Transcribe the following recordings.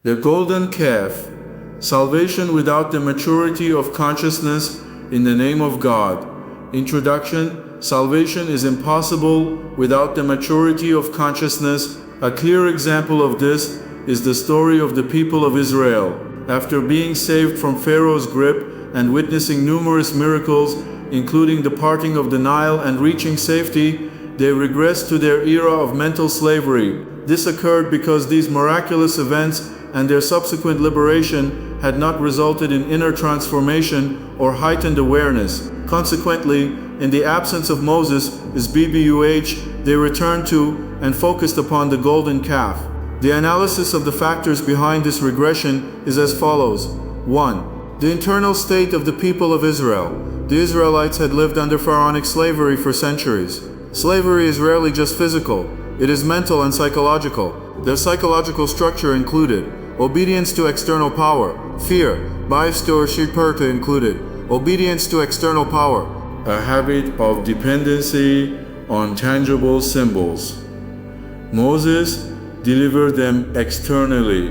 The golden calf, salvation without the maturity of consciousness in the name of God. Introduction: salvation is impossible without the maturity of consciousness. A clear example of this is the story of the people of Israel. After being saved from Pharaoh's grip and witnessing numerous miracles, including the parting of the Nile and reaching safety, they regressed to their era of mental slavery. This occurred because these miraculous events and their subsequent liberation had not resulted in inner transformation or heightened awareness. Consequently, in the absence of Moses' PBUH, they returned to and focused upon the golden calf. The analysis of the factors behind this regression is as follows. 1. The internal state of the people of Israel. The Israelites had lived under Pharaonic slavery for centuries. Slavery is rarely just physical, it is mental and psychological. Their psychological structure included obedience to external power, fear, bias to shirpurta included, obedience to external power, a habit of dependency on tangible symbols. Moses delivered them externally,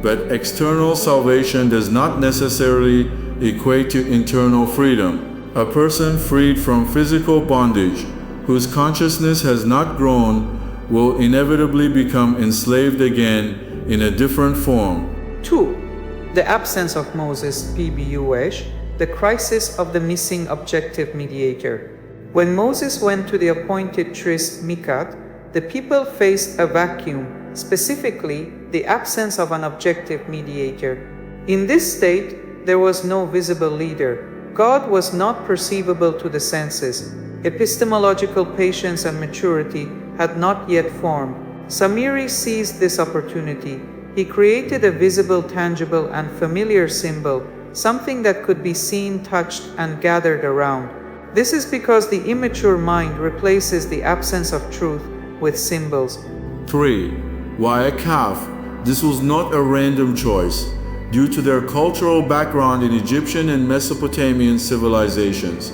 but external salvation does not necessarily equate to internal freedom. A person freed from physical bondage, whose consciousness has not grown, will inevitably become enslaved again in a different form. 2. The absence of Moses' PBUH, the crisis of the missing objective mediator. When Moses went to the appointed tryst Mikat, the people faced a vacuum, specifically the absence of an objective mediator. In this state, there was no visible leader. God was not perceivable to the senses. Epistemological patience and maturity had not yet formed. Samiri seized this opportunity. He created a visible, tangible, and familiar symbol, something that could be seen, touched, and gathered around. This is because the immature mind replaces the absence of truth with symbols. 3. Why a calf? This was not a random choice. Due to their cultural background in Egyptian and Mesopotamian civilizations,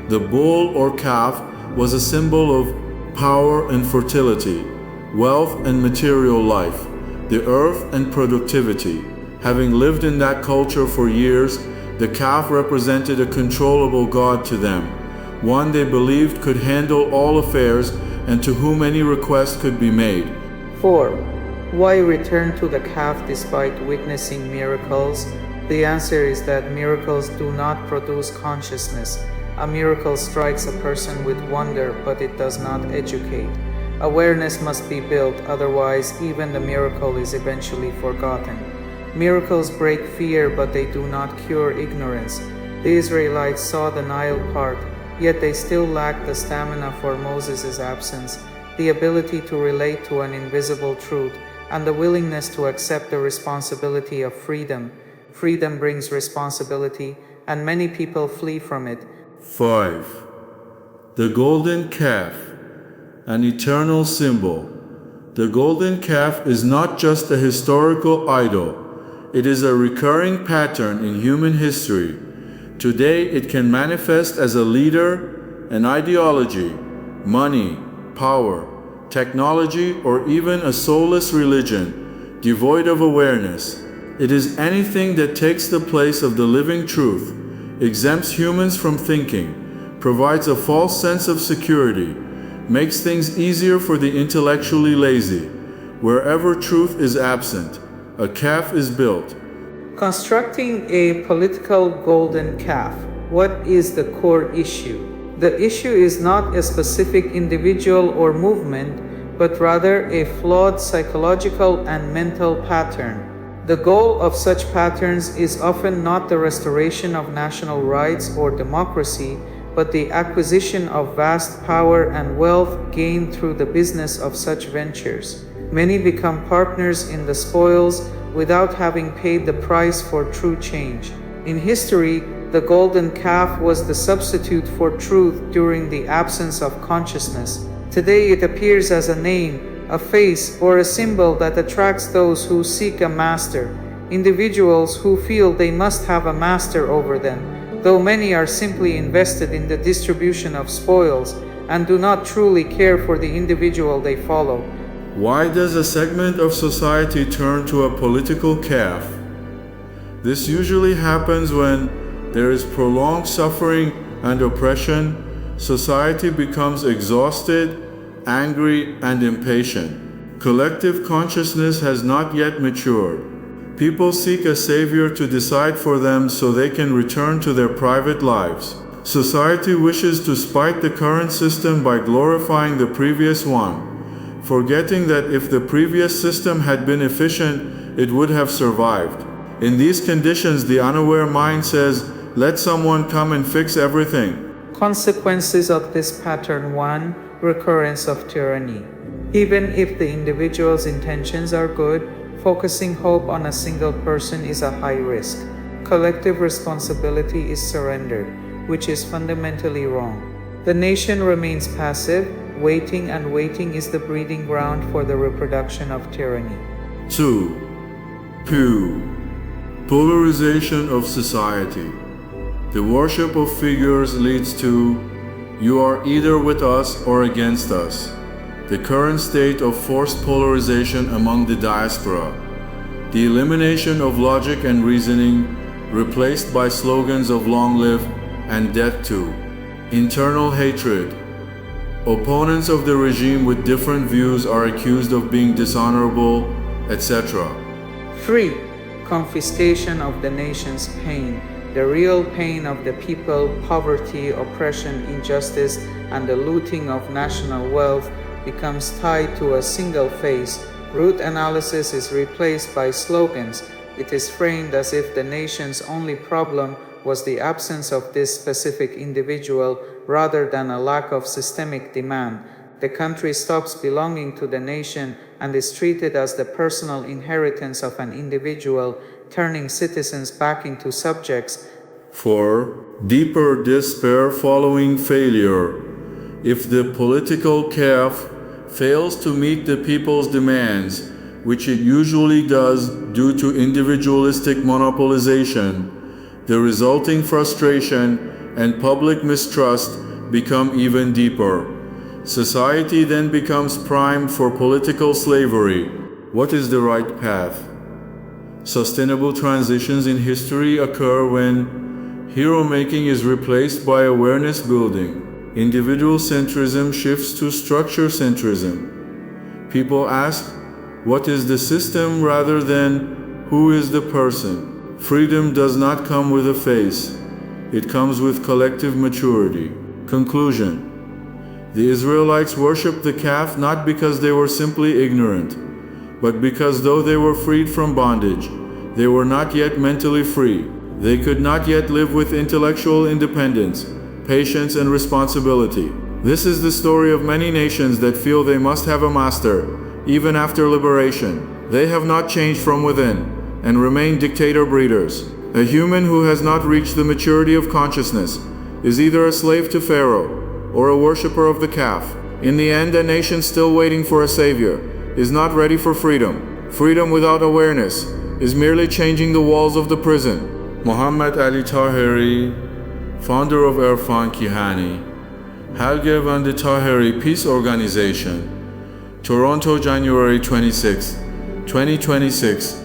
the bull or calf was a symbol of power and fertility, wealth and material life, the earth and productivity. Having lived in that culture for years, the calf represented a controllable god to them, one they believed could handle all affairs and to whom any request could be made. 4. Why return to the calf despite witnessing miracles? The answer is that miracles do not produce consciousness. A miracle strikes a person with wonder, but it does not educate. Awareness must be built, otherwise even the miracle is eventually forgotten. Miracles break fear, but they do not cure ignorance. The Israelites saw the Nile part, yet they still lacked the stamina for Moses' absence, the ability to relate to an invisible truth, and the willingness to accept the responsibility of freedom. Freedom brings responsibility, and many people flee from it. 5. The golden calf, an eternal symbol. The golden calf is not just a historical idol. It is a recurring pattern in human history. Today it can manifest as a leader, an ideology, money, power, technology, or even a soulless religion, devoid of awareness. It is anything that takes the place of the living truth, exempts humans from thinking, provides a false sense of security, makes things easier for the intellectually lazy. Wherever truth is absent, a calf is built. Constructing a political golden calf. What is the core issue? The issue is not a specific individual or movement, but rather a flawed psychological and mental pattern. The goal of such patterns is often not the restoration of national rights or democracy, but the acquisition of vast power and wealth gained through the business of such ventures. Many become partners in the spoils without having paid the price for true change. In history, the golden calf was the substitute for truth during the absence of consciousness. Today it appears as a name, a face, or a symbol that attracts those who seek a master, individuals who feel they must have a master over them, though many are simply invested in the distribution of spoils and do not truly care for the individual they follow. Why does a segment of society turn to a political calf? This usually happens when there is prolonged suffering and oppression. Society becomes exhausted, angry, and impatient. Collective consciousness has not yet matured. People seek a savior to decide for them so they can return to their private lives. Society wishes to spite the current system by glorifying the previous one, forgetting that if the previous system had been efficient, it would have survived. In these conditions, the unaware mind says, "Let someone come and fix everything." Consequences of this pattern: 1. Recurrence of tyranny. Even if the individual's intentions are good, focusing hope on a single person is a high risk. Collective responsibility is surrendered, which is fundamentally wrong. The nation remains passive, waiting, and waiting is the breeding ground for the reproduction of tyranny. 2. Polarization of society. The worship of figures leads to, "You are either with us or against us." The current state of forced polarization among the diaspora. The elimination of logic and reasoning, replaced by slogans of "long live" and "death to." Internal hatred. Opponents of the regime with different views are accused of being dishonorable, etc. 3. Confiscation of the nation's pain. The real pain of the people, poverty, oppression, injustice, and the looting of national wealth becomes tied to a single face. Root analysis is replaced by slogans. It is framed as if the nation's only problem was the absence of this specific individual rather than a lack of systemic demand. The country stops belonging to the nation and is treated as the personal inheritance of an individual, turning citizens back into subjects. 4. Deeper despair following failure. If the political calf fails to meet the people's demands, which it usually does due to individualistic monopolization, the resulting frustration and public mistrust become even deeper. Society then becomes primed for political slavery. What is the right path? Sustainable transitions in history occur when hero-making is replaced by awareness building. Individual centrism shifts to structure centrism. People ask, "What is the system?" rather than, "Who is the person?" Freedom does not come with a face. It comes with collective maturity. Conclusion. The Israelites worshipped the calf not because they were simply ignorant, but because though they were freed from bondage, they were not yet mentally free. They could not yet live with intellectual independence, patience, and responsibility. This is the story of many nations that feel they must have a master, even after liberation. They have not changed from within, and remain dictator breeders. A human who has not reached the maturity of consciousness is either a slave to Pharaoh, or a worshipper of the calf. In the end, a nation still waiting for a savior is not ready for freedom. Freedom without awareness is merely changing the walls of the prison. Mohammad Ali Taheri, founder of Irfan Kihani, Halgev and the Taheri Peace Organization, Toronto, January 26, 2026.